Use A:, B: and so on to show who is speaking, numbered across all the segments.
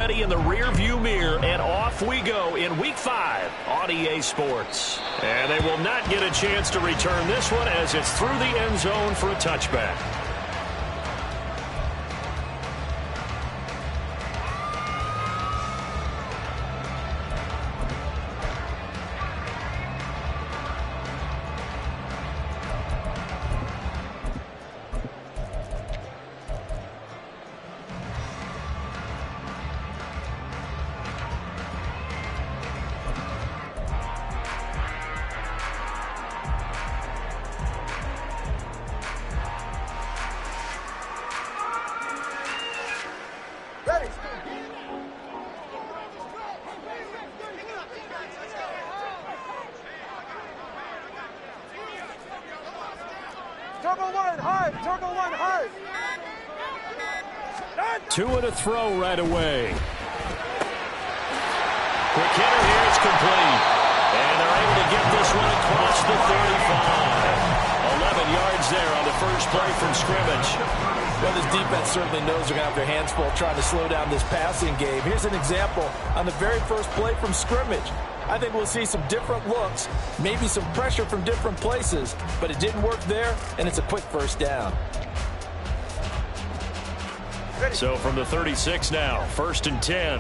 A: In the rear view mirror, and off we go in Week 5 on EA Sports. And they will not get a chance to return this one as it's through the end zone for a touchback. Two and a throw right away. Quick hitter here, it's complete. And they're able to get this one across the 35. 11 yards there on the first play from scrimmage.
B: Well, this defense certainly knows they're going to have their hands full trying to slow down this passing game. Here's an example on the very first play from scrimmage. I think we'll see some different looks, maybe some pressure from different places, but it didn't work there, and it's a quick first down.
A: So from the 36 now, 1st and 10.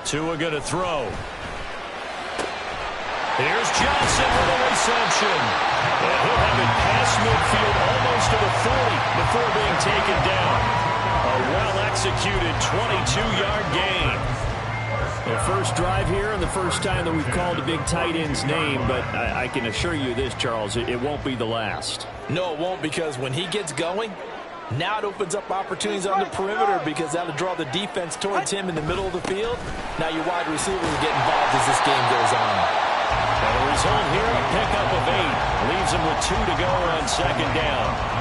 A: Tua going to throw. Here's Johnson with a reception. And he'll have it past midfield almost to the 40 before being taken down. A well-executed 22-yard gain. The first drive here and the first time that we've called a big tight end's name, but I can assure you this, Charles, it won't be the last.
B: No, it won't, because when he gets going, now it opens up opportunities on the perimeter because that'll draw the defense towards him in the middle of the field. Now your wide receiver will get involved as this game goes on.
A: And the result here, a pickup of 8. Leaves him with 2 to go on 2nd down.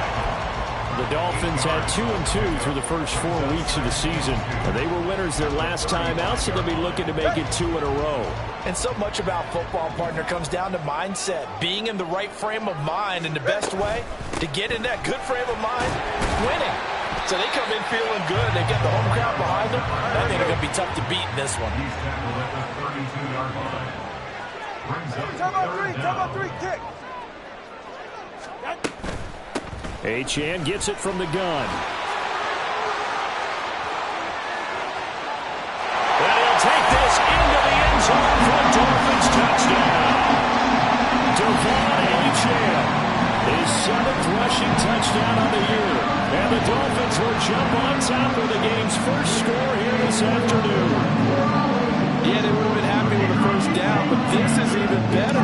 A: The Dolphins had 2-2 through the first 4 weeks of the season. They were winners their last time out, so they'll be looking to make it 2 in a row.
B: And so much about football, partner, comes down to mindset. Being in the right frame of mind, and the best way to get in that good frame of mind, winning. So they come in feeling good. They get the home crowd behind them. I think they're going to be tough to beat in this one.
C: Come on, 3, kick.
A: Achane gets it from the gun. And he'll take this into the end zone for a Dolphins touchdown. Devon Achane, his 7th rushing touchdown on the year. And the Dolphins will jump on top of the game's first score here this afternoon.
B: Yeah, they would have been happy with a first down, but this is even better.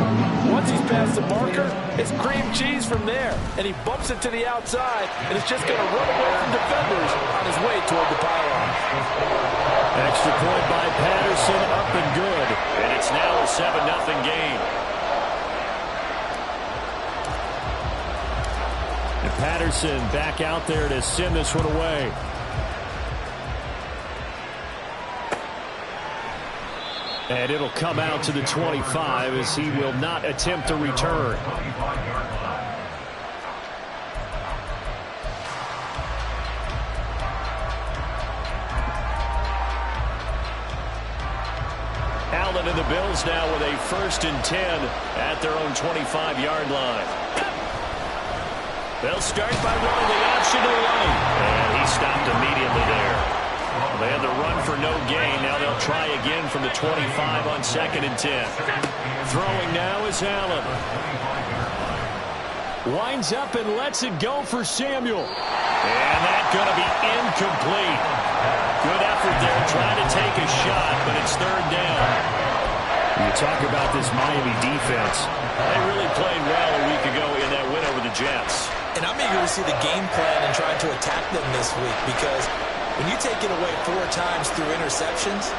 B: Once he's past the marker, it's cream cheese from there. And he bumps it to the outside, and it's just going to run away from defenders on his way toward the pylon.
A: Extra point by Patterson, up and good. And it's now a 7-0 game. And Patterson back out there to send this one away. And it'll come out to the 25 as he will not attempt to return. Allen and the Bills now with a 1st and 10 at their own 25-yard line. They'll start by running the option to the right. And he stopped immediately there. They had the run for no gain. Now they'll try again from the 25 on 2nd and 10. Throwing now is Allen. Winds up and lets it go for Samuel. And that's going to be incomplete. Good effort there trying to take a shot, but it's 3rd down. You talk about this Miami defense. They really played well a week ago in that win over the Jets.
B: And I'm eager to see the game plan and trying to attack them this week, because when you take it away 4 times through interceptions,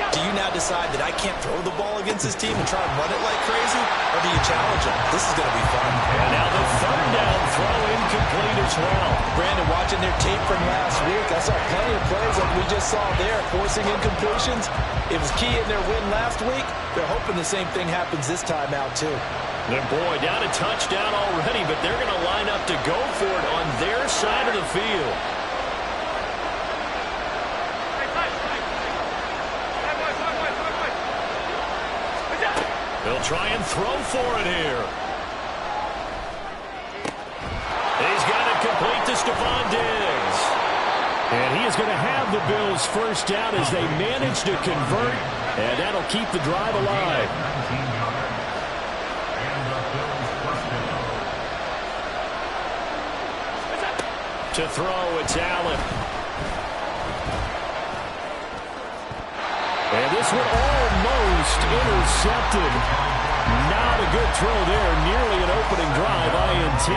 B: do you now decide that I can't throw the ball against this team and try and run it like crazy? Or do you challenge him? This is going to be fun.
A: And now the third down throw incomplete as well.
B: Brandon, watching their tape from last week, I saw plenty of plays like we just saw there, forcing incompletions. It was key in their win last week. They're hoping the same thing happens this time out, too.
A: And boy, down a touchdown already, but they're going to line up to go for it on their side of the field. They'll try and throw for it here. He's got it complete to Stephon Diggs. And he is going to have the Bills first down as they manage to convert, and that'll keep the drive alive. To throw, it's Allen. And this one almost intercepted. Not a good throw there. Nearly an opening drive, INT.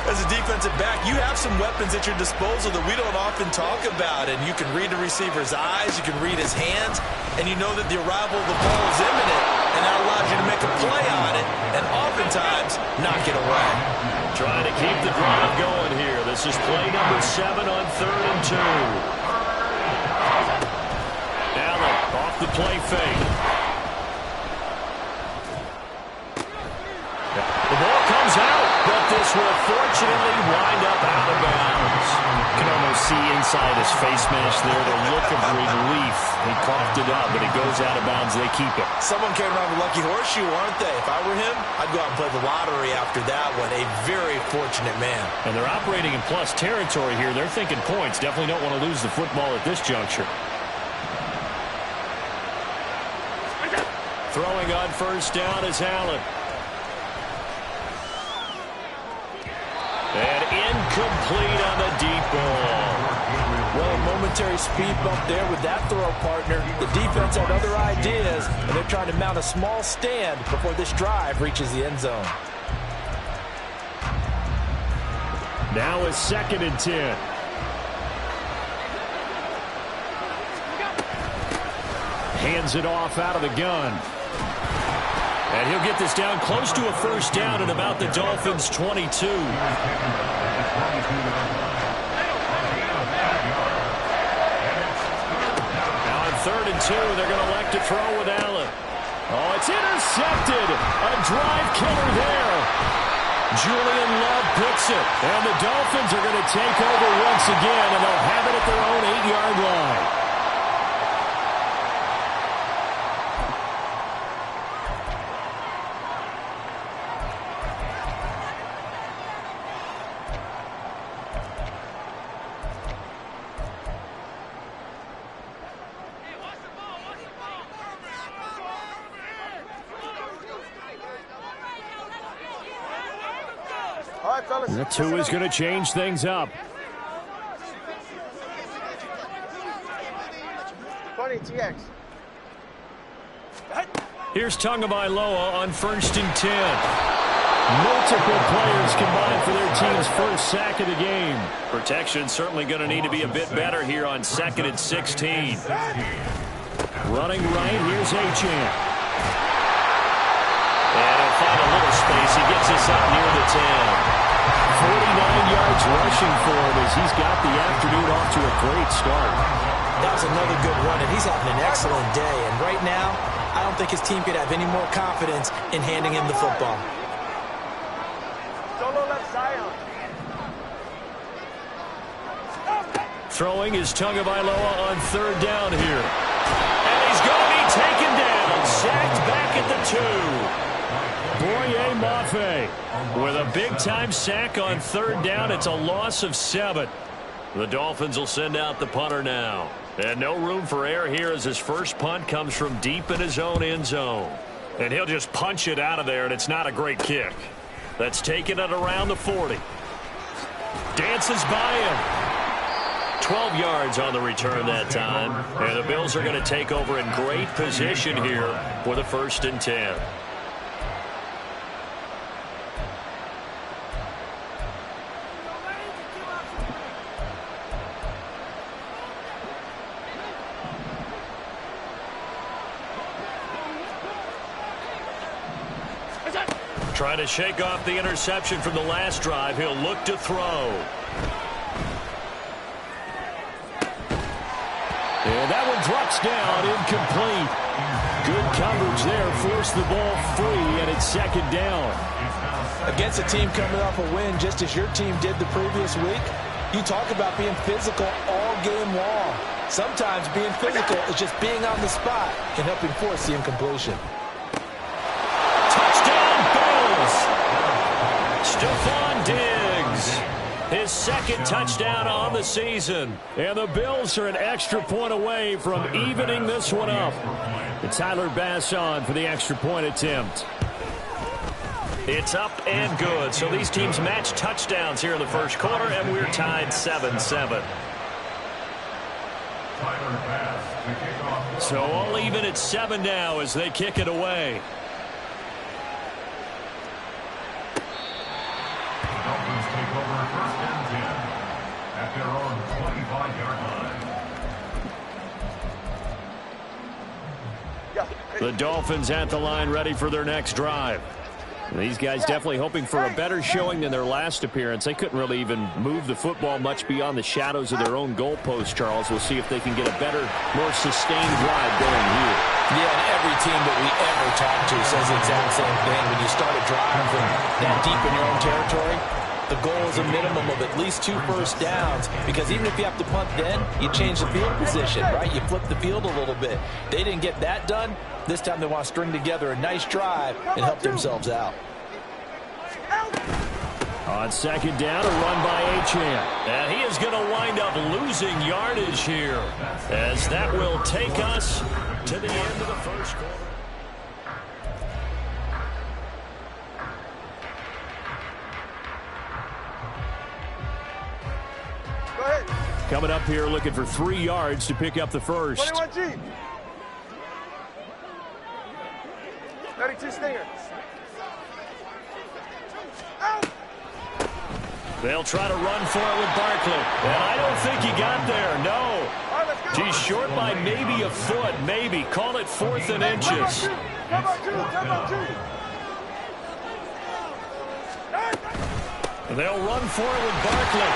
B: As a defensive back, you have some weapons at your disposal that we don't often talk about. And you can read the receiver's eyes, you can read his hands, and you know that the arrival of the ball is imminent. And that allows you to make a play on it and oftentimes knock it away.
A: Trying to keep the drive going here. This is play number 7 on 3rd and 2. Allen off the play fake. The ball comes out, but this will fortunately wind up out of bounds. You can almost see inside his face mask there the look of relief. He coughed it up, but it goes out of bounds. They keep it.
B: Someone came around with a lucky horseshoe, aren't they? If I were him, I'd go out and play the lottery after that one. A very fortunate man. And
A: they're operating in plus territory here. They're thinking points. Definitely don't want to lose the football at this juncture. Throwing on first down is Allen. And incomplete on the deep ball.
B: Well, a momentary speed bump there with that throw, partner. The defense had other ideas, and they're trying to mount a small stand before this drive reaches the end zone.
A: Now it's 2nd and 10. Hands it off out of the gun. And he'll get this down close to a first down at about the Dolphins' 22. Now on 3rd and 2, they're going to elect to throw with Allen. Oh, it's intercepted. A drive killer there. Julian Love picks it. And the Dolphins are going to take over once again, and they'll have it at their own 8-yard line. The 2 is going to change things up. Here's Tagovailoa on 1st and 10. Multiple players combined for their team's first sack of the game. Protection certainly going to need to be a bit better here on 2nd and 16. Running right, here's Achane. And he'll find a little space. He gets us up near the 10. 49 yards rushing for him as he's got the afternoon off to a great start.
B: That was another good run, and he's having an excellent day. And right now, I don't think his team could have any more confidence in handing him the football.
C: Solo left side.
A: Throwing is Tagovailoa on 3rd down here. And he's going to be taken down. Sacked back at the 2. Boye Mafe with a big-time sack on 3rd down. It's a loss of 7. The Dolphins will send out the punter now. And no room for error here as his first punt comes from deep in his own end zone. And he'll just punch it out of there, and it's not a great kick. That's taken at around the 40. Dances by him. 12 yards on the return that time. And the Bills are going to take over in great position here for the 1st and 10. Trying to shake off the interception from the last drive. He'll look to throw. And that one drops down, incomplete. Good coverage there, forced the ball free, and it's second down.
B: Against a team coming off a win, just as your team did the previous week, you talk about being physical all game long. Sometimes being physical is just being on the spot and helping force the incompletion.
A: Touchdown, Bills! Stephon Diggs. His second touchdown on the season. And the Bills are an extra point away from evening this one up. And Tyler Bass on for the extra point attempt. It's up and good. So these teams match touchdowns here in the first quarter, and we're tied 7-7. So all even at 7 now as they kick it away. The Dolphins at the line ready for their next drive. These guys definitely hoping for a better showing than their last appearance. They couldn't really even move the football much beyond the shadows of their own goalpost, Charles. We'll see if they can get a better, more sustained drive going here.
B: Yeah, and every team that we ever talk to says the exact same thing. When you start a drive from that deep in your own territory, the goal is a minimum of at least 2 first downs, because even if you have to punt then, you change the field position, right? You flip the field a little bit. They didn't get that done. This time they want to string together a nice drive and help themselves out.
A: On second down, a run by Achane. And he is going to wind up losing yardage here, as that will take us to the end of the first quarter.
C: Go ahead.
A: Coming up here looking for 3 yards to pick up the first.
C: 21G. 32 Stinger. Out.
A: They'll try to run for it with Barkley. And I don't think he got there. No.
C: All right, let's go.
A: He's short by maybe a foot. Maybe. Call it 4th and inches.
C: Come on, two.
A: They'll run for it with Barkley.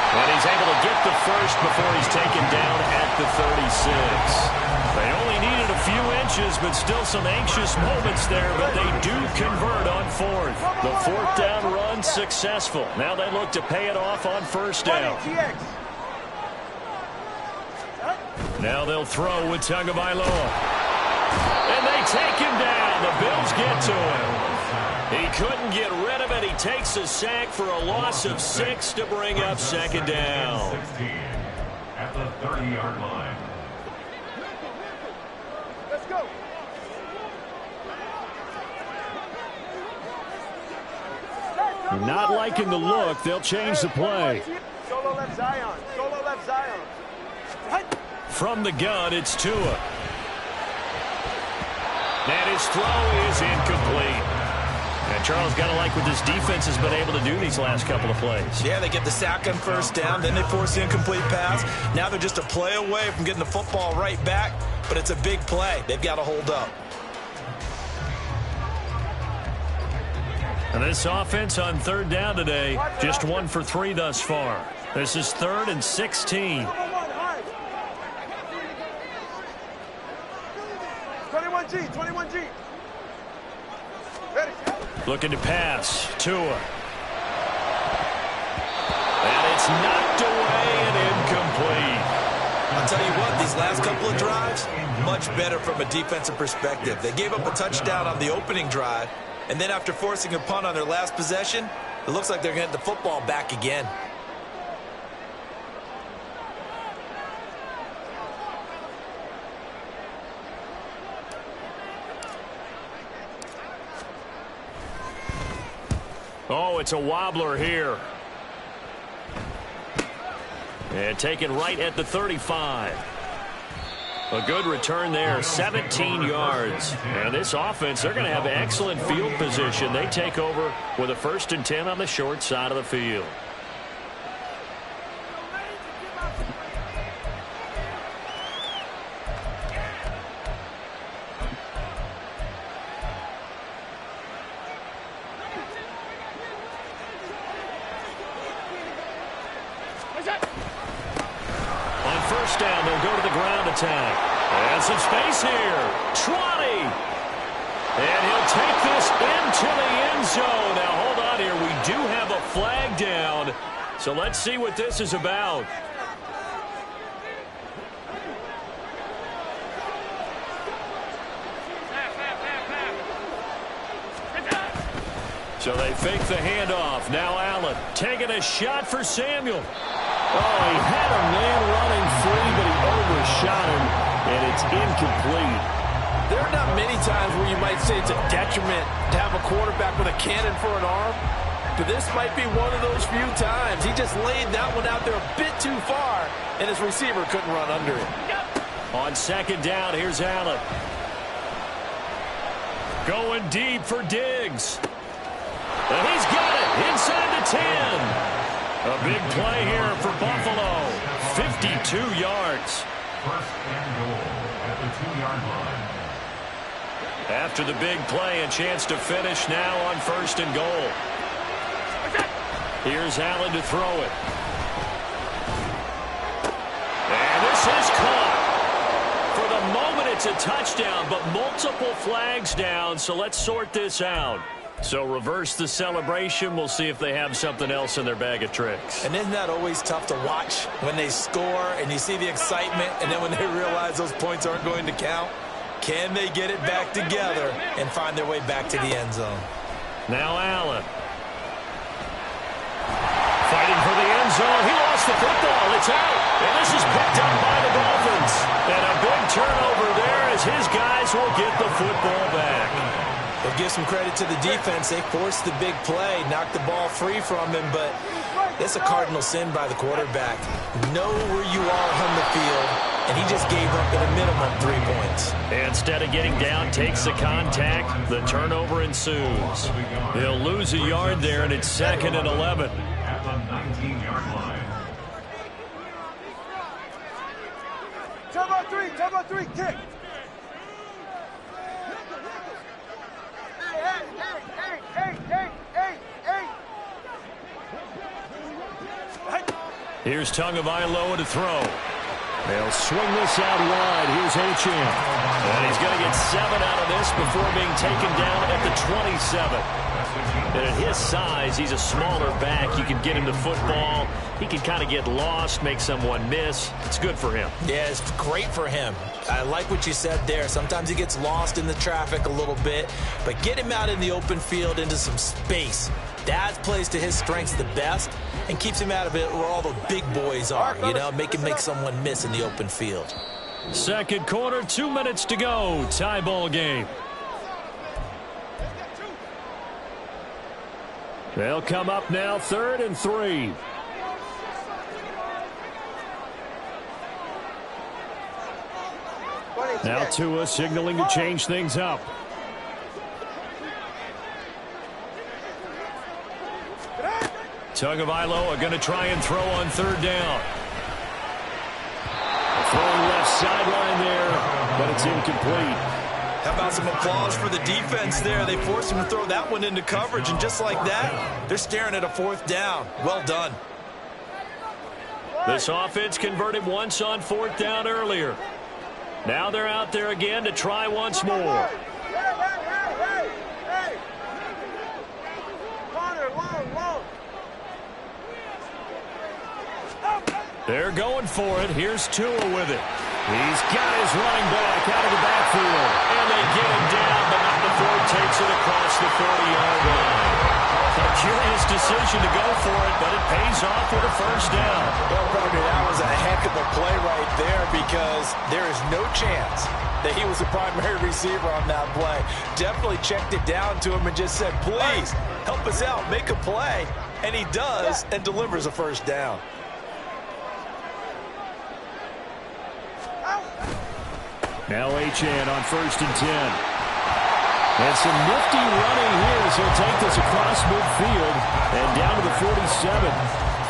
A: And he's able to get the first before he's taken down at the 36. They only needed a few inches, but still some anxious moments there, but they do convert on 4th. The 4th down run successful. Now they look to pay it off on first down. Now they'll throw with Tagovailoa. And they take him down. The Bills get to him. He couldn't get rid of it. He takes a sack for a loss of 6 to bring up second down.
D: 16 at the 30-yard line.
C: Let's go.
A: Not liking the look. They'll change the play.
C: Solo left Zion. Solo left Zion.
A: From the gun, it's Tua. And his throw is incomplete. And Charles, got to like what this defense has been able to do these last couple of plays.
B: Yeah, they get the sack on first down, then they force the incomplete pass. Now they're just a play away from getting the football right back, but it's a big play. They've got to hold up.
A: And this offense on 3rd down today, just 1 for 3 thus far. This is 3rd and 16.
C: 21G. Ready.
A: Looking to pass. Tua. And it's knocked away and incomplete.
B: I'll tell you what, these last couple of drives, much better from a defensive perspective. They gave up a touchdown on the opening drive, and then after forcing a punt on their last possession, it looks like they're going to get the football back again.
A: Oh, it's a wobbler here. And taken right at the 35. A good return there, 17 yards. And this offense, they're going to have excellent field position. They take over with a 1st and 10 on the short side of the field. attack. And some space here. 20. And he'll take this into the end zone. Now, hold on here. We do have a flag down. So let's see what this is about. So they fake the handoff. Now Allen taking a shot for Samuel. Oh, he had a man running free, but he overshot him, and it's incomplete.
B: There are not many times where you might say it's a detriment to have a quarterback with a cannon for an arm, but this might be one of those few times. He just laid that one out there a bit too far, and his receiver couldn't run under it.
A: On second down, here's Allen. Going deep for Diggs. And he's got it inside the 10. A big play here for Buffalo. 52 yards.
D: First and goal at the 2-yard line.
A: After the big play, a chance to finish now on first and goal. Here's Allen to throw it. And this is caught. For the moment, it's a touchdown, but multiple flags down, so let's sort this out. So reverse the celebration. We'll see if they have something else in their bag of tricks.
B: And isn't that always tough to watch when they score and you see the excitement, and then when they realize those points aren't going to count? Can they get it back together and find their way back to the end zone?
A: Now Allen. Fighting for the end zone. He lost the football. It's out. And this is picked up by the Dolphins. And a big turnover there as his guys will get the football back.
B: We'll give some credit to the defense. They forced the big play, knocked the ball free from him, but it's a cardinal sin by the quarterback. Know where you are on the field, and he just gave up at a minimum 3 points.
A: Instead of getting down, takes the contact. The turnover ensues. He'll lose a yard there, and it's 2nd and 11.
D: At the 19-yard line.
C: Turbo 3, kick.
A: Here's Tagovailoa to throw. They'll swing this out wide. Here's Achane. And he's going to get 7 out of this before being taken down at the 27. And at his size, he's a smaller back. You can get him the football. He can kind of get lost, make someone miss. It's good for him.
B: Yeah, it's great for him. I like what you said there. Sometimes he gets lost in the traffic a little bit, but get him out in the open field into some space. That plays to his strengths the best and keeps him out of it where all the big boys are, you know, make someone miss in the open field.
A: Second quarter, 2 minutes to go. Tie ball game. They'll come up now, 3rd and 3. Now Tua signaling to change things up. Tagovailoa going to try and throw on 3rd down. Throwing left sideline there, but it's incomplete.
B: How about some applause for the defense there? They forced him to throw that one into coverage, and just like that, they're staring at a 4th down. Well done.
A: This offense converted once on 4th down earlier. Now they're out there again to try once more. They're going for it. Here's Tua with it. He's got his running back out of the backfield. And they get him down, but not before he takes it across the 40-yard line. A curious decision to go for it, but it pays off with a 1st down.
B: Well, partner, that was a heck of a play right there because there is no chance that he was the primary receiver on that play. Definitely checked it down to him and just said, please, help us out, make a play. And he does and delivers a 1st down.
A: Now Achane on 1st and 10. And some nifty running here as he'll take this across midfield and down to the 47.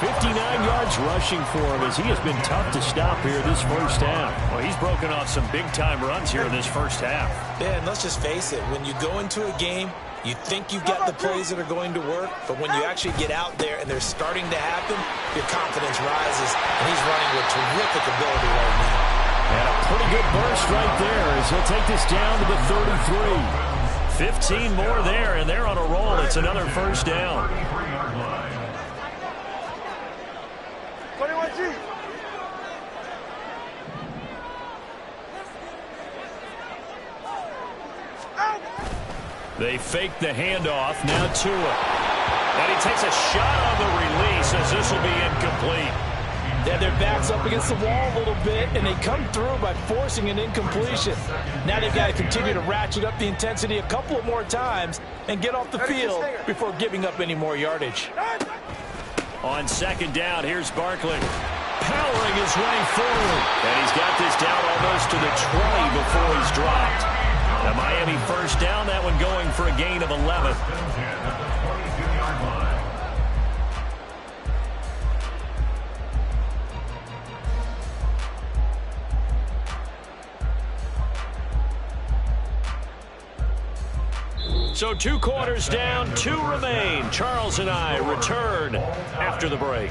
A: 59 yards rushing for him as he has been tough to stop here this 1st half. Well, he's broken off some big-time runs here in this 1st half.
B: Yeah, and let's just face it. When you go into a game, you think you've got the plays that are going to work, but when you actually get out there and they're starting to happen, your confidence rises, and he's running with terrific ability right now.
A: And a Pretty good burst right there as he'll take this down to the 33. 15 more there, and they're on a roll. It's another first down.
C: 21G.
A: They fake the handoff. Now Tua. And he takes a shot on the release as this will be incomplete.
B: They have their backs up against the wall a little bit, and they come through by forcing an incompletion. Now they've got to continue to ratchet up the intensity a couple of more times and get off the field before giving up any more yardage.
A: On second down, here's Barkley. Powering his way forward. And he's got this down almost to the 20 before he's dropped. The Miami first down, that one going for a gain of 11. So 2 quarters down, 2 remain. Charles and I return after the break.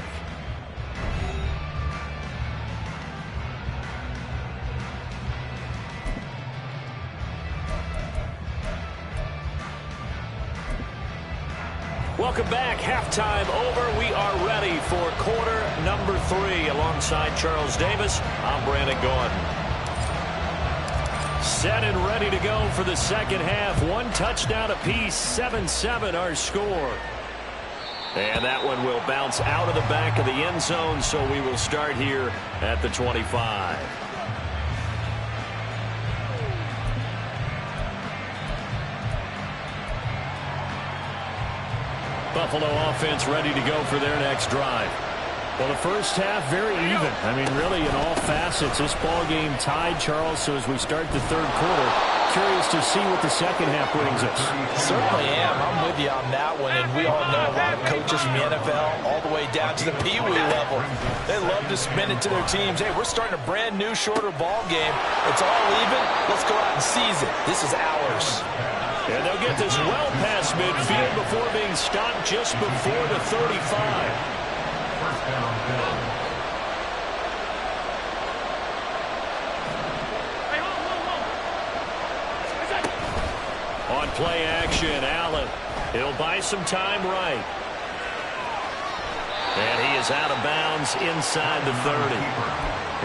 A: Welcome back. Halftime over. We are ready for quarter number 3. Alongside Charles Davis, I'm Brandon Gordon. Set and ready to go for the second half. 1 touchdown apiece, 7-7 our score. And that one will bounce out of the back of the end zone, so we will start here at the 25. Buffalo offense ready to go for their next drive. Well, the first half, very even. I mean, really, in all facets, this ball game tied, Charles. So as we start the third quarter, curious to see what the second half brings us.
B: Certainly am. I'm with you on that one. And we all know a lot of coaches from the NFL all the way down to the Pee Wee level. They love to spin it to their teams. Hey, we're starting a brand new, shorter ball game. It's all even. Let's go out and seize it. This is ours.
A: And they'll get this well past midfield before being stopped just before the 35. On play action, Allen. He'll buy some time right. And he is out of bounds inside the 30.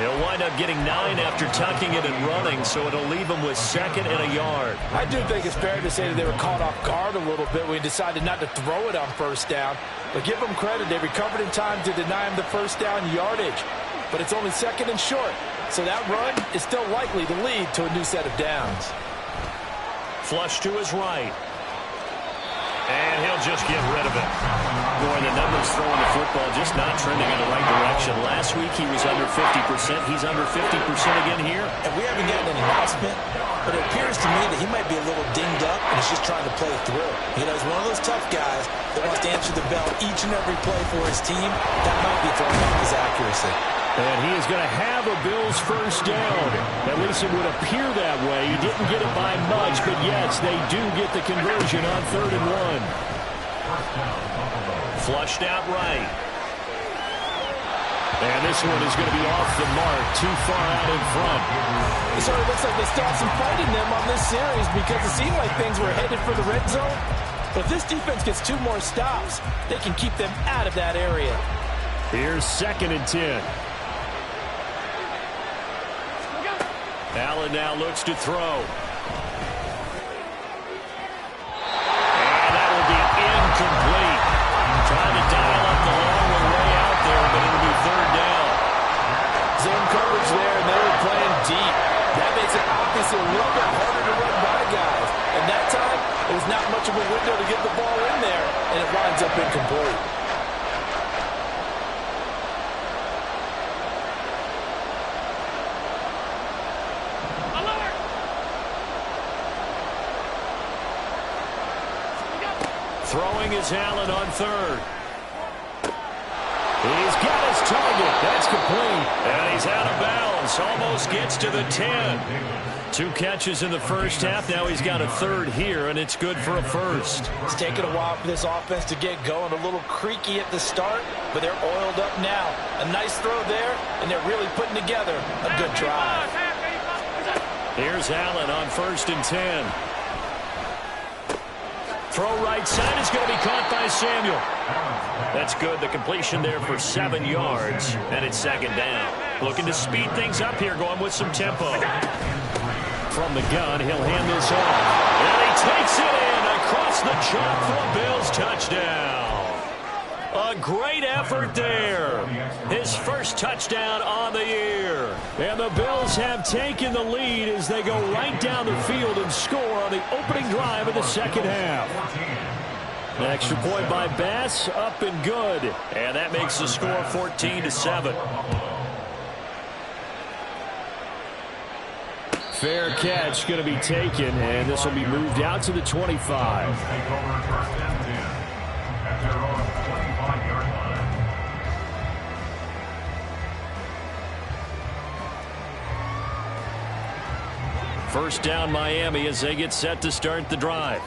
A: He'll wind up getting 9 after tucking it and running, so it'll leave him with 2nd and a yard.
B: I do think it's fair to say that they were caught off guard a little bit when he decided not to throw it on first down. But give them credit, they recovered in time to deny him the first down yardage. But it's only 2nd and short, so that run is still likely to lead to a new set of downs.
A: Flush to his right. And he'll just get rid of it. Boy, the numbers throwing the football just not trending in the right direction. Last week he was under 50%. He's under 50% again here.
B: And we haven't gotten an announcement, but it appears to me that he might be a little dinged up and he's just trying to play through. You know, he's one of those tough guys that wants to answer the bell each and every play for his team. That might be throwing off his accuracy.
A: And he is going to have a Bills first down. At least it would appear that way. He didn't get it by much, but yes, they do get the conversion on 3rd and 1. Flushed out right. And this one is going to be off the mark, too far out in front.
B: It sort of looks like they still have some fight in them on this series because it seemed like things were headed for the red zone. But if this defense gets 2 more stops, they can keep them out of that area.
A: Here's 2nd and 10. Allen now looks to throw. And that will be incomplete. Trying to dial up the long one way out there, but it'll be 3rd down.
B: Zone coverage there, and they were playing deep. That makes it obviously a little bit harder to run by guys. And that time, it was not much of a window to get the ball in there, and it winds up incomplete.
A: Throwing is Allen on 3rd. He's got his target. That's complete. And he's out of bounds. Almost gets to the 10. 2 catches in the first half. Now he's got a 3rd here, and it's good for a first.
B: It's taken a while for this offense to get going. A little creaky at the start, but they're oiled up now. A nice throw there, and they're really putting together a good drive.
A: Here's Allen on 1st and 10. Throw right side is going to be caught by Samuel. That's good. The completion there for 7 yards, and it's 2nd down. Looking to speed things up here, going with some tempo. From the gun, he'll hand this off. And he takes it in across the chalk for a Bills touchdown. A great effort there. His first touchdown on the year. And the Bills have taken the lead as they go right down the field and score on the opening drive of the second half. An extra point by Bass, up and good. And that makes the score 14-7. Fair catch going to be taken, and this will be moved out to the 25. First down Miami as they get set to start the drive.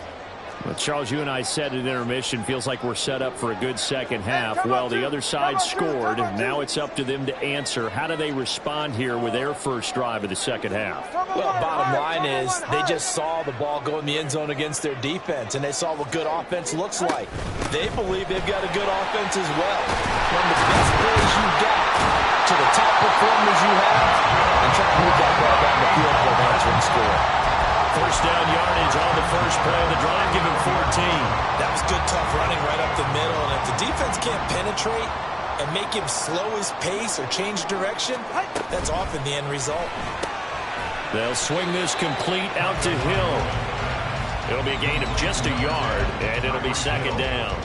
A: Well, Charles, you and I said at intermission, feels like we're set up for a good second half. Well, the other side scored. Now it's up to them to answer. How do they respond here with their first drive of the second half?
B: Well, bottom line is they just saw the ball go in the end zone against their defense, and they saw what good offense looks like. They believe they've got a good offense as well. From the best players you've got to the top performers you have, and try to move that ball down the field for an answering score.
A: First down yardage on the first play of the drive, give him 14.
B: That was good, tough running right up the middle. And if the defense can't penetrate and make him slow his pace or change direction, that's often the end result.
A: They'll swing this complete out to Hill. It'll be a gain of just a yard, and it'll be 2nd down.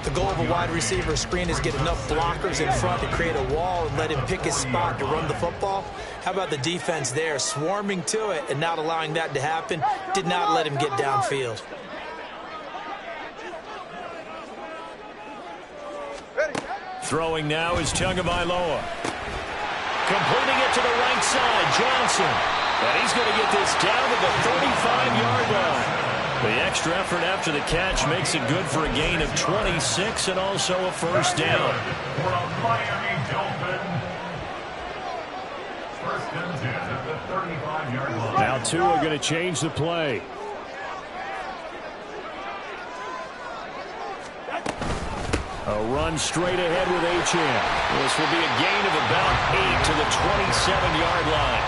B: The goal of a wide receiver screen is get enough blockers in front to create a wall and let him pick his spot to run the football. How about the defense there, swarming to it and not allowing that to happen? Did not let him get downfield.
A: Throwing now is Tagovailoa. Completing it to the right side, Johnson. And he's going to get this down to the 35-yard line. The extra effort after the catch makes it good for a gain of 26 and also a first down.
D: For a Miami Dolphin. 1st and 10 at the 35-yard line.
A: Now Tua going to change the play. A run straight ahead with Achane. This will be a gain of about 8 to the 27-yard line.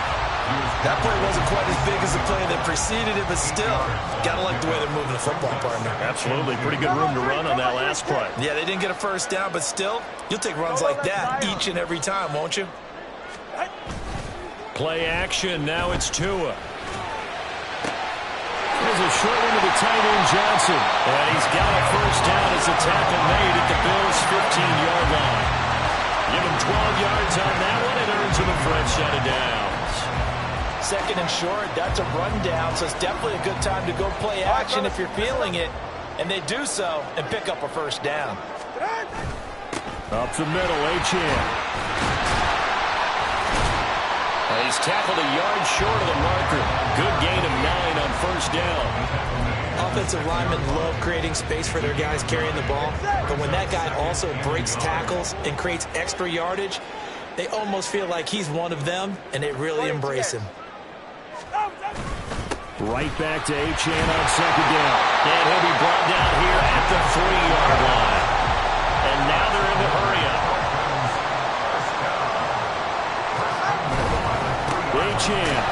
B: That play wasn't quite as big as the play that preceded it, but still, got to like the way they're moving the football, partner.
A: Absolutely. Pretty good room to run on that last play.
B: Yeah, they didn't get a first down, but still, you'll take runs like that each and every time, won't you?
A: Play action. Now it's Tua. There's a short one to the tight end, Johnson. And he's got a first down as the tackle made at the Bills' 15-yard line. Give him 12 yards on that one and earns him a fresh set of downs.
B: 2nd and short, that's a rundown, so it's definitely a good time to go play action if you're feeling it. And they do so and pick up a first down.
A: Up the middle, Achane. He's tackled a yard short of the marker. Good gain of 9 on first down.
B: Offensive linemen love creating space for their guys carrying the ball, but when that guy also breaks tackles and creates extra yardage, they almost feel like he's one of them, and they really embrace him.
A: Right back to Achane on 2nd down. And he'll be brought down here at the 3-yard line. And now they're in the hurry-up. Achane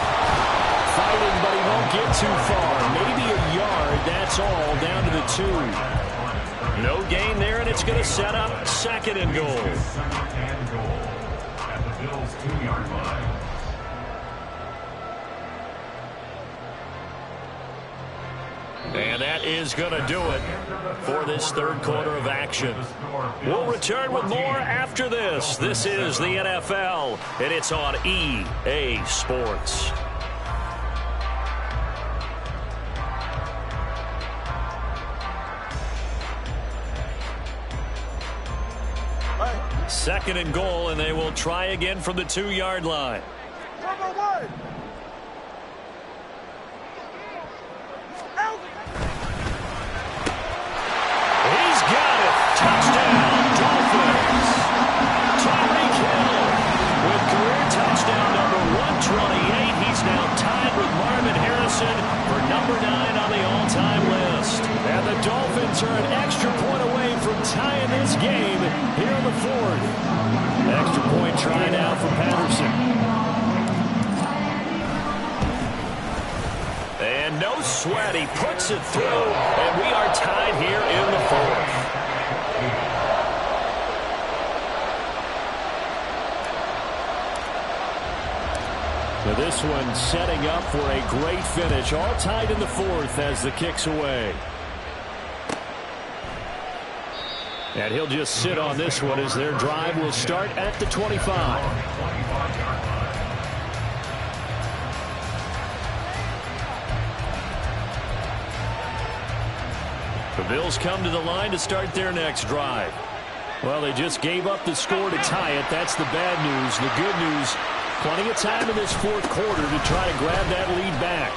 A: fighting, but he won't get too far. Maybe a yard, that's all, down to the 2. No gain there, and it's going to set up 2nd and goal.
D: 2nd and goal at the Bills' 2-yard line.
A: And that is going to do it for this 3rd quarter of action. We'll return with more after this. This is the NFL, and it's on EA Sports. Second and goal, and they will try again from the 2-yard line. He's got it. Touchdown, Dolphins. Tyreek Hill with career touchdown number 128. He's now tied with game here in the fourth. Extra point try now for Patterson. And no sweat. He puts it through, and we are tied here in the fourth. Now this one setting up for a great finish. All tied in the fourth as the kick's away. And he'll just sit on this one as their drive will start at the 25. The Bills come to the line to start their next drive. Well, they just gave up the score to tie it. That's the bad news. The good news, plenty of time in this fourth quarter to try to grab that lead back.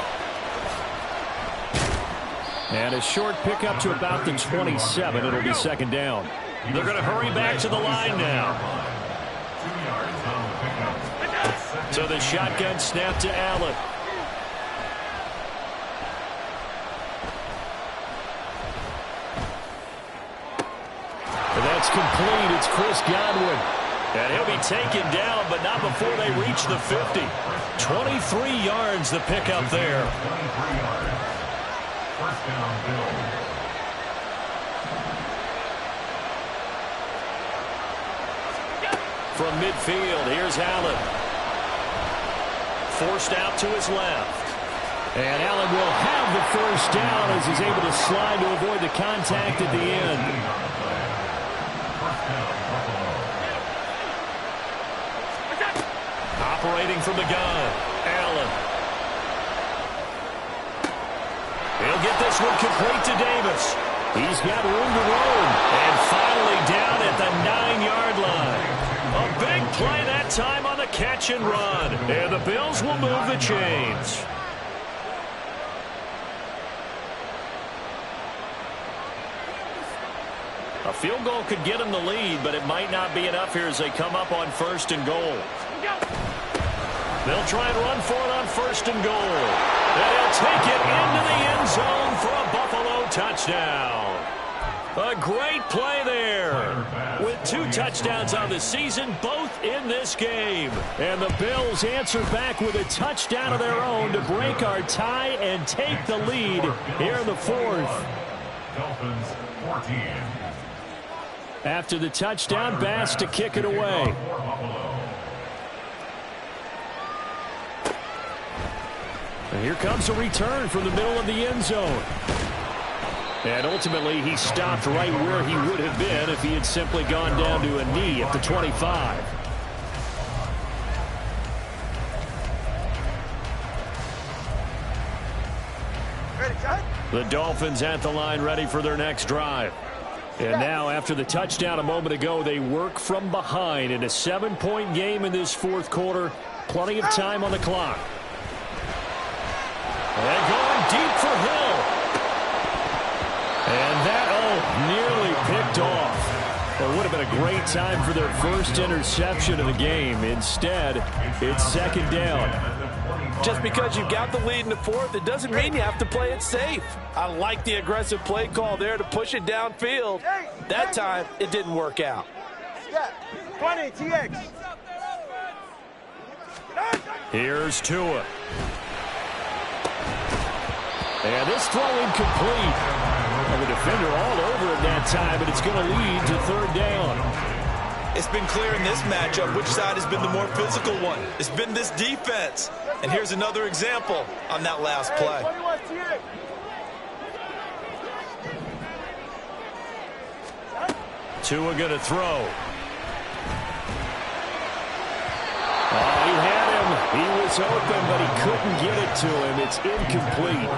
A: And a short pickup to about the 27. It'll be second down. They're going to hurry back to the line now. So the shotgun snap to Allen. And that's complete. It's Chris Godwin. And he'll be taken down, but not before they reach the 50. 23 yards the pickup there.
D: First down, Bills.
A: From midfield, here's Allen. Forced out to his left. And Allen will have the first down as he's able to slide to avoid the contact at the end. Operating from the gun, Allen. He'll get this one complete to Davis. He's got room to roam. And finally down at the 9-yard line. A big play that time on the catch and run. And the Bills will move the chains. A field goal could get them the lead, but it might not be enough here as they come up on first and goal. They'll try and run for it on first and goal. And he'll take it into the end zone for a Buffalo touchdown. A great play there. With 2 touchdowns on the season, both in this game. And the Bills answer back with a touchdown of their own to break our tie and take the lead here in the fourth.
D: Dolphins 14.
A: After the touchdown, Bass to kick it away. And here comes a return from the middle of the end zone. And ultimately, he stopped right where he would have been if he had simply gone down to a knee at the 25. The Dolphins at the line ready for their next drive. And now, after the touchdown a moment ago, they work from behind in a 7-point game in this fourth quarter. Plenty of time on the clock. And going deep for Hill. And that, nearly picked off. It would have been a great time for their first interception of the game. Instead, it's second down.
B: Just because you've got the lead in the fourth, it doesn't mean you have to play it safe. I like the aggressive play call there to push it downfield. That time, it didn't work out.
C: 20, TX.
A: Here's Tua. And this throw incomplete. And the defender all over it that time, but it's going to lead to third down.
B: It's been clear in this matchup which side has been the more physical one. It's been this defense. And here's another example on that last play.
C: 21, TX.
A: Tua going to throw. Oh, he had him. He was open, but he couldn't get it to him. It's incomplete.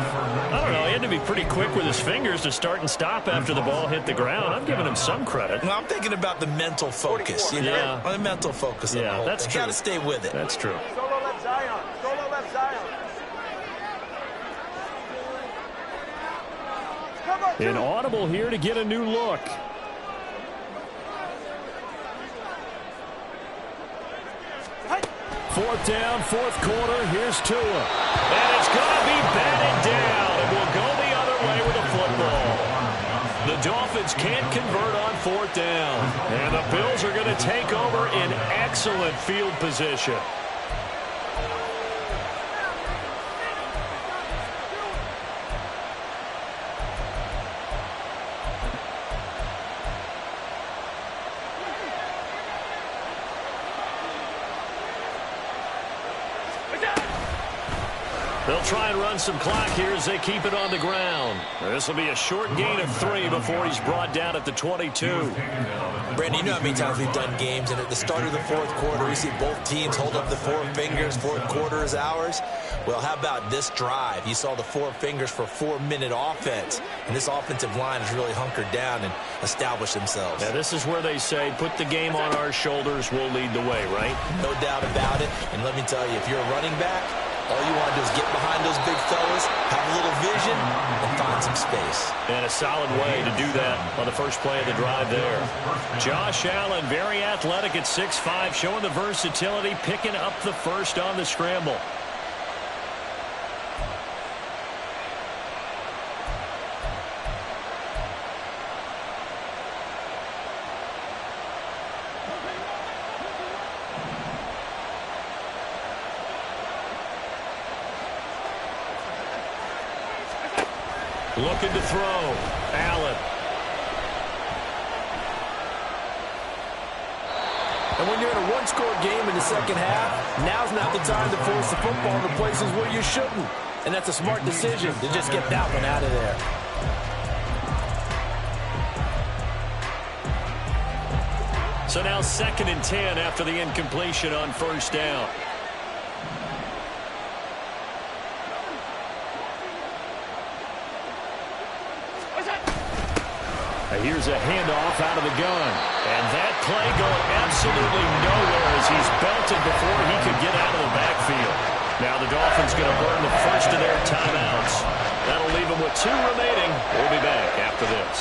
A: I don't know. He had to be pretty quick with his fingers to start and stop after the ball hit the ground. I'm giving him some credit.
B: Well, I'm thinking about the mental focus. You know?
A: Yeah.
B: The mental focus.
A: Yeah, that's true.
B: Got to stay with it.
A: That's true.
C: Solo left Zion. Solo left Zion. Come on,
A: An audible here to get a new look. Fourth down, fourth quarter. Here's Tua. And it's going to be batted down. And we'll go the other way with the football. The Dolphins can't convert on 4th down. And the Bills are going to take over in excellent field position. They'll try and run some clock here as they keep it on the ground. This will be a short gain of 3 before he's brought down at the 22.
B: Brandon, you know how many times we've done games, and at the start of the 4th quarter, we see both teams hold up the 4 fingers, 4th quarter is ours. Well, how about this drive? You saw the 4 fingers for 4-minute offense, and this offensive line has really hunkered down and established themselves.
A: Yeah, this is where they say, put the game on our shoulders, we'll lead the way, right?
B: No doubt about it, and let me tell you, if you're a running back, all you want to do is get behind those big fellas, have a little vision, and find some space.
A: And a solid way to do that on the first play of the drive there. Josh Allen, very athletic at 6'5", showing the versatility, picking up the first on the scramble. Looking to throw. Allen.
B: And when you're in a one-score game in the second half, now's not the time to force the football to places where you shouldn't. And that's a smart decision to just get that one out of there.
A: So now 2nd and 10 after the incompletion on 1st down. Here's a handoff out of the gun. And that play going absolutely nowhere as he's belted before he could get out of the backfield. Now the Dolphins going to burn the first of their timeouts. That'll leave them with 2 remaining. We'll be back after this.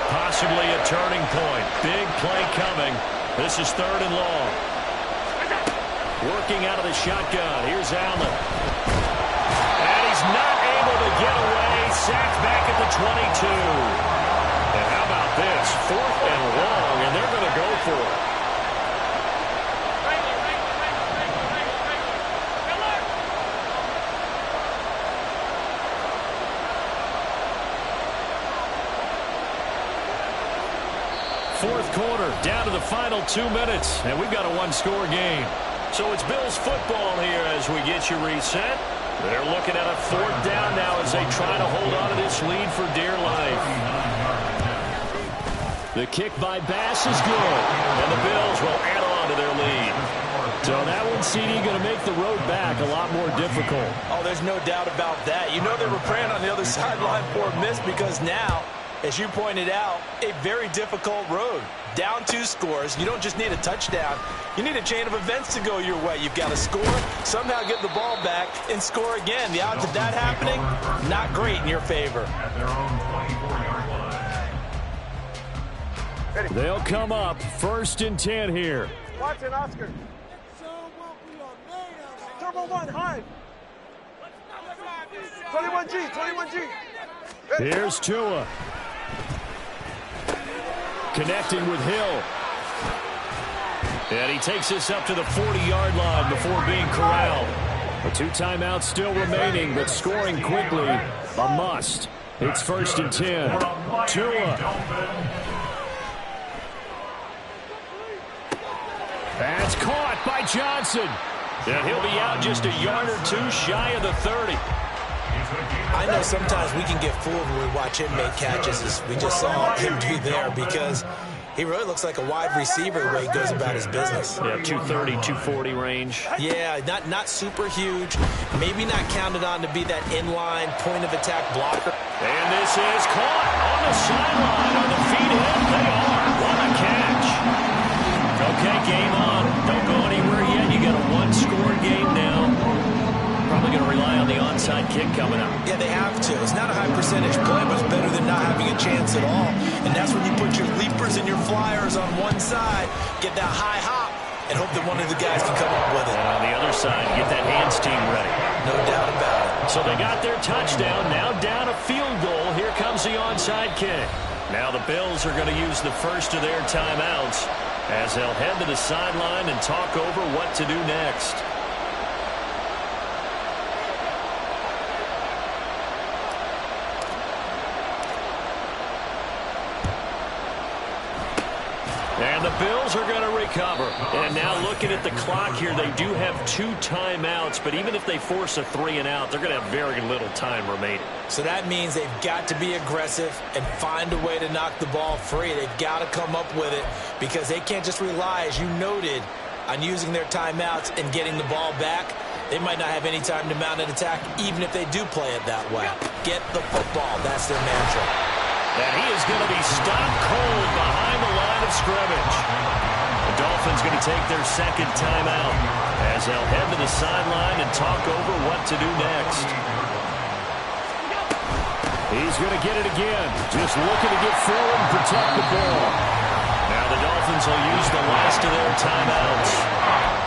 A: Possibly a turning point. Big play coming. This is 3rd and long. Working out of the shotgun. Here's Allen. And he's not able to get away. Sacked back at the 22. And how about this? 4th and long, and they're going to go for it. Fourth quarter, down to the final 2 minutes, and we've got a 1-score game. So it's Bills football here as we get you reset. They're looking at a 4th down now as they try to hold on to this lead for dear life. The kick by Bass is good, and the Bills will add on to their lead. So that one, CD, going to make the road back a lot more difficult.
B: Oh, there's no doubt about that. You know they were praying on the other sideline for a miss because now, as you pointed out, a very difficult road. Down 2 scores. You don't just need a touchdown. You need a chain of events to go your way. You've got to score, somehow get the ball back, and score again. The odds of that happening, not great in your favor.
D: At their own 24-yard line.
A: They'll come up 1st and 10 here.
C: Watson, Oscar. Turbo 1, high. 21G, 21G.
A: Here's Tua. Connecting with Hill. And he takes this up to the 40-yard line before being corralled. The 2 timeouts still remaining, but scoring quickly, a must. It's 1st and 10. Tua. That's caught by Johnson. And he'll be out just a yard or 2 shy of the 30.
B: I know sometimes we can get fooled when we watch him make catches, as we just saw him do there, because he really looks like a wide receiver the way he goes about his business.
A: Yeah, 230, 240 range.
B: Yeah, not super huge. Maybe not counted on to be that inline point-of-attack blocker.
A: And this is caught on the sideline on the feet in. They are. What a catch. Okay, game on. Don't go anywhere yet. You got a 1-score game now. Probably going to rely on the onside kick coming up.
B: Yeah, they have to. It's not a high percentage play, but it's better than not having a chance at all. And that's when you put your leapers and your flyers on one side, get that high hop, and hope that one of the guys can come up with it.
A: And on the other side, get that hands team ready.
B: No doubt about it.
A: So they got their touchdown, now down a field goal. Here comes the onside kick. Now the Bills are going to use the first of their timeouts as they'll head to the sideline and talk over what to do next. And the Bills are going to recover. And now looking at the clock here, they do have 2 timeouts, but even if they force a 3-and-out, they're going to have very little time remaining.
B: So that means they've got to be aggressive and find a way to knock the ball free. They've got to come up with it because they can't just rely, as you noted, on using their timeouts and getting the ball back. They might not have any time to mount an attack, even if they do play it that way. Get the football. That's their mantra.
A: And he is going to be stopped cold behind the line of scrimmage. The Dolphins going to take their second timeout as they'll head to the sideline and talk over what to do next. He's going to get it again. Just looking to get forward and protect the ball. Now the Dolphins will use the last of their timeouts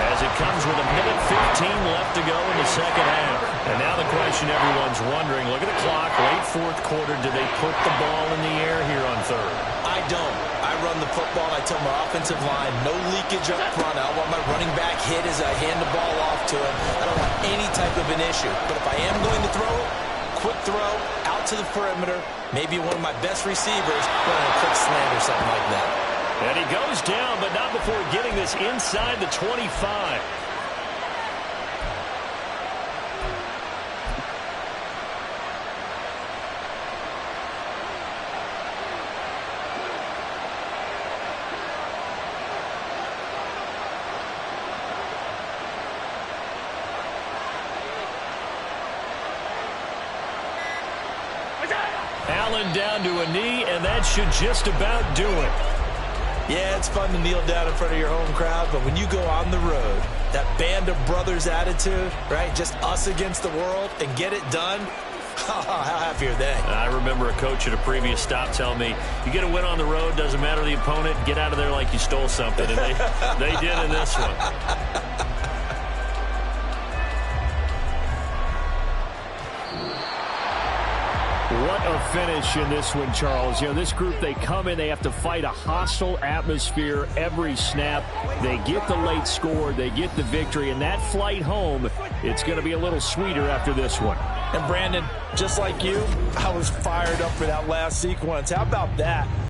A: as it comes with 1:15 left to go in the second half. And now the question everyone's wondering, look at the clock, late fourth quarter, do they put the ball in the air here on third?
B: I don't. I run the football, and I tell my offensive line, no leakage up front. I don't want my running back hit as I hand the ball off to him. I don't want any type of an issue. But if I am going to throw it, quick throw, out to the perimeter, maybe one of my best receivers, running a quick slant or something like that.
A: And he goes down, but not before getting this inside the 25. Allen down to a knee, and that should just about do it.
B: Yeah, it's fun to kneel down in front of your home crowd, but when you go on the road, that band of brothers attitude, right, just us against the world, and get it done, how happy are they?
A: I remember a coach at a previous stop telling me, you get a win on the road, doesn't matter the opponent, get out of there like you stole something, and they did in this one. What a finish in this one, Charles. You know, this group, they come in, they have to fight a hostile atmosphere every snap. They get the late score, they get the victory, and that flight home, it's going to be a little sweeter after this one.
B: And Brandon, just like you, I was fired up for that last sequence. How about that?